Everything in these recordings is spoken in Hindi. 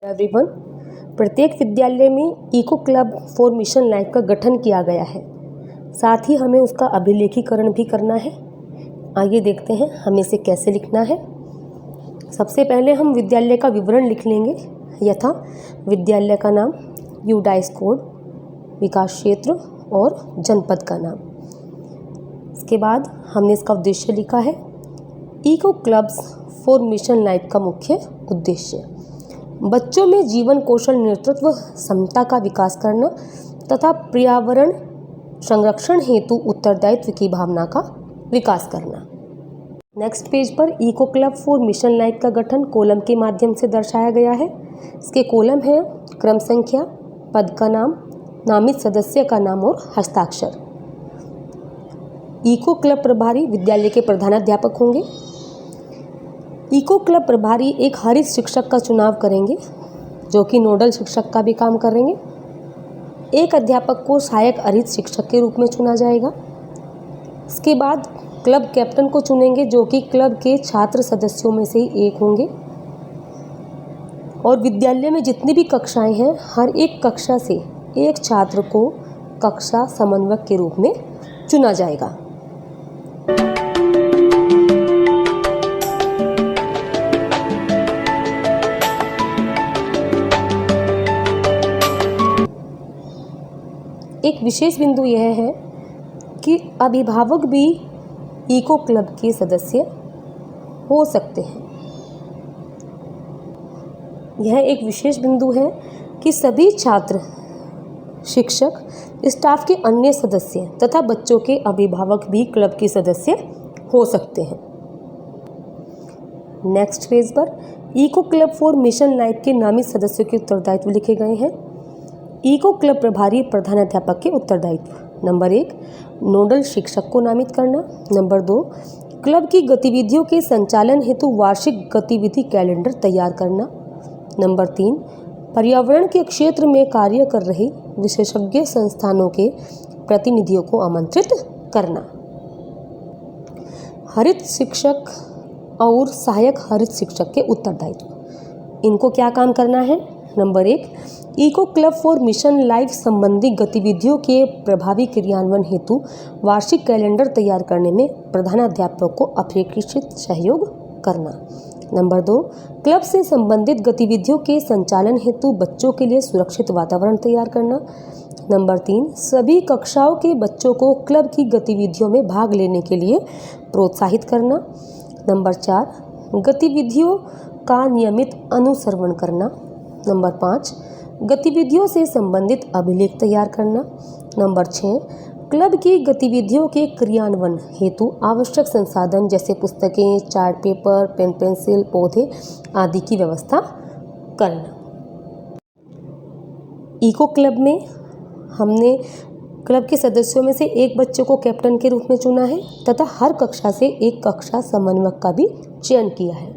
एवरीवन, प्रत्येक विद्यालय में eco club for mission life का गठन किया गया है। साथ ही हमें उसका अभिलेखीकरण भी करना है। आइए देखते हैं हमें इसे कैसे लिखना है। सबसे पहले हम विद्यालय का विवरण लिख लेंगे, यथा विद्यालय का नाम, यूडाइस कोड, विकास क्षेत्र और जनपद का नाम। इसके बाद हमने इसका उद्देश्य लिखा है। Eco clubs for mission life का मुख्य उद्देश्य बच्चों में जीवन कौशल, नेतृत्व क्षमता का विकास करना तथा पर्यावरण संरक्षण हेतु उत्तरदायित्व की भावना का विकास करना। नेक्स्ट पेज पर eco club for mission life का गठन कॉलम के माध्यम से दर्शाया गया है। इसके कॉलम हैं क्रम संख्या, पद का नाम, नामित सदस्य का नाम और हस्ताक्षर। इको क्लब प्रभारी विद्यालय के प्रधानाध्यापक होंगे। इको क्लब प्रभारी एक हरित शिक्षक का चुनाव करेंगे, जो कि नोडल शिक्षक का भी काम करेंगे। एक अध्यापक को सहायक हरित शिक्षक के रूप में चुना जाएगा। इसके बाद क्लब कैप्टन को चुनेंगे, जो कि क्लब के छात्र सदस्यों में से ही एक होंगे। और विद्यालय में जितनी भी कक्षाएं हैं, हर एक कक्षा से एक छात्र को कक्षा समन्वयक के रूप में चुना जाएगा। एक विशेष बिंदु यह है कि अभिभावक भी इको क्लब के सदस्य हो सकते हैं। यह एक विशेष बिंदु है कि सभी छात्र, शिक्षक, स्टाफ के अन्य सदस्य तथा बच्चों के अभिभावक भी क्लब के सदस्य हो सकते हैं। नेक्स्ट पेज पर eco club for mission life के नामित सदस्यों के उत्तरदायित्व लिखे गए हैं। इको क्लब प्रभारी प्रधानाध्यापक के उत्तरदायित्व: नंबर 1, नोडल शिक्षक को नामित करना। नंबर 2, क्लब की गतिविधियों के संचालन हेतु वार्षिक गतिविधि कैलेंडर तैयार करना। नंबर 3, पर्यावरण के क्षेत्र में कार्य कर रहे विशेषज्ञ संस्थानों के प्रतिनिधियों को आमंत्रित करना। हरित शिक्षक और सहायक हरित शिक्षक के उत्तरदायित्व: इनको क्या काम करना है? Number 1, eco club for mission life संबंधी गतिविधियों के प्रभावी क्रियान्वयन हेतु वार्षिक कैलेंडर तैयार करने में प्रधानाध्यापक को अपेक्षित सहयोग करना। नंबर 2, क्लब से संबंधित गतिविधियों के संचालन हेतु बच्चों के लिए सुरक्षित वातावरण तैयार करना। नंबर 3, सभी कक्षाओं के बच्चों को क्लब की गतिविधियों में भाग लेने के लिए प्रोत्साहित करना। नंबर 4, गतिविधियों का नियमित अनुसरण करना। नंबर 5, गतिविधियों से संबंधित अभिलेख तैयार करना। नंबर 6, क्लब की गतिविधियों के क्रियान्वयन हेतु आवश्यक संसाधन जैसे पुस्तकें, चार्ट पेपर, पेन पेंसिल, पौधे आदि की व्यवस्था करना। इको क्लब में हमने क्लब के सदस्यों में से एक बच्चे को कैप्टन के रूप में चुना है तथा हर कक्षा से एक कक्षा समन्वयक का भी चयन किया है।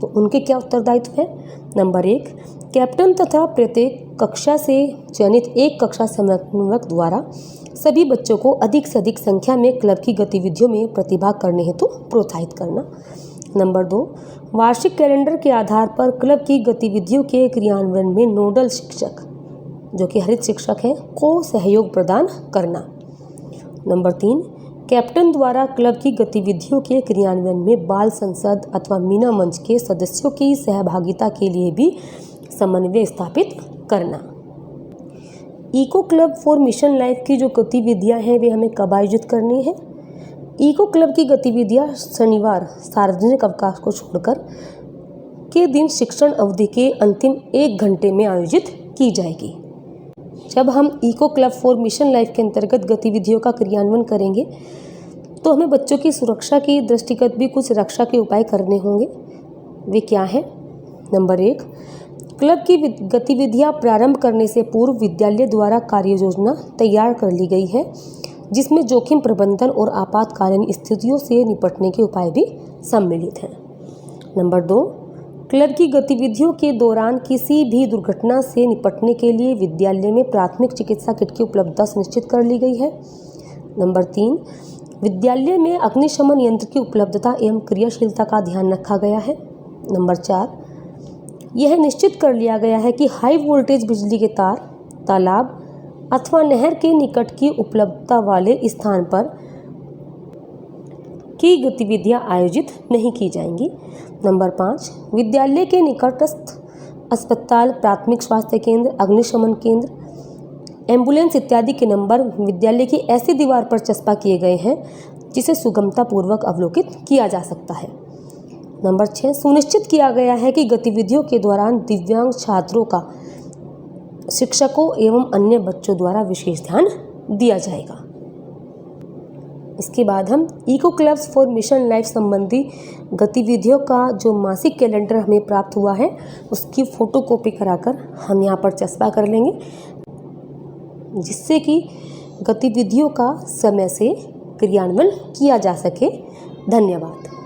तो उनके क्या उत्तरदायित्व है? नंबर 1, कैप्टन तथा प्रत्येक कक्षा से चयनित एक कक्षा समन्वयक द्वारा सभी बच्चों को अधिक से अधिक संख्या में क्लब की गतिविधियों में प्रतिभाग करने हेतु प्रोत्साहित करना। नंबर 2, वार्षिक कैलेंडर के आधार पर क्लब की गतिविधियों के क्रियान्वयन में नोडल शिक्षक, जो कि हरित शिक्षक हैं, को सहयोग प्रदान करना। नंबर 3, कैप्टन द्वारा क्लब की गतिविधियों के क्रियान्वयन में बाल संसद अथवा मीना मंच के सदस्यों की सहभागिता के लिए भी समन्वय स्थापित करना। Eco club for mission life की जो गतिविधियां हैं वे हमें कब आयोजित करनी है? इको क्लब की गतिविधियां शनिवार सार्वजनिक अवकाश को छोड़कर के दिन शिक्षण अवधि के अंतिम 1 घंटे में आयोजित की जाएगी। जब हम eco club for mission life के अंतर्गत गतिविधियों का क्रियान्वयन करेंगे तो हमें बच्चों की सुरक्षा की दृष्टिगत भी कुछ रक्षा के उपाय करने होंगे। वे क्या हैं? नंबर 1, क्लब की गतिविधियां प्रारंभ करने से पूर्व विद्यालय द्वारा कार्य योजना तैयार कर ली गई है, जिसमें जोखिम प्रबंधन और आपातकालीन स्थितियों से निपटने के उपाय भी सम्मिलित हैं। नंबर 2, क्लब की गतिविधियों के दौरान किसी भी दुर्घटना से निपटने के लिए विद्यालय में प्राथमिक चिकित्सा किट की उपलब्धता सुनिश्चित कर ली गई है। नंबर 3, विद्यालय में अग्निशमन यंत्र की उपलब्धता एवं क्रियाशीलता का ध्यान रखा गया है। नंबर 4, यह निश्चित कर लिया गया है कि हाई वोल्टेज बिजली के तार तालाब अथवा नहर के निकट की उपलब्धता वाले स्थान पर की गतिविधियां आयोजित नहीं की जाएंगी। नंबर 5, विद्यालय के निकटस्थ अस्पताल, प्राथमिक स्वास्थ्य केंद्र, अग्निशमन केंद्र, एम्बुलेंस इत्यादि के नंबर विद्यालय की ऐसी दीवार पर चस्पा किए गए हैं जिसे सुगमता पूर्वक अवलोकित किया जा सकता है। नंबर 6, सुनिश्चित किया गया है कि गतिविधियों के दौरान दिव्यांग छात्रों का शिक्षकों एवं अन्य बच्चों द्वारा विशेष ध्यान दिया जाएगा। इसके बाद हम eco clubs for mission life संबंधी गतिविधियों का जो मासिक कैलेंडर हमें प्राप्त हुआ है उसकी फोटोकॉपी कराकर हम यहाँ पर चस्पा कर लेंगे, जिससे कि गतिविधियों का समय से क्रियान्वयन किया जा सके। धन्यवाद।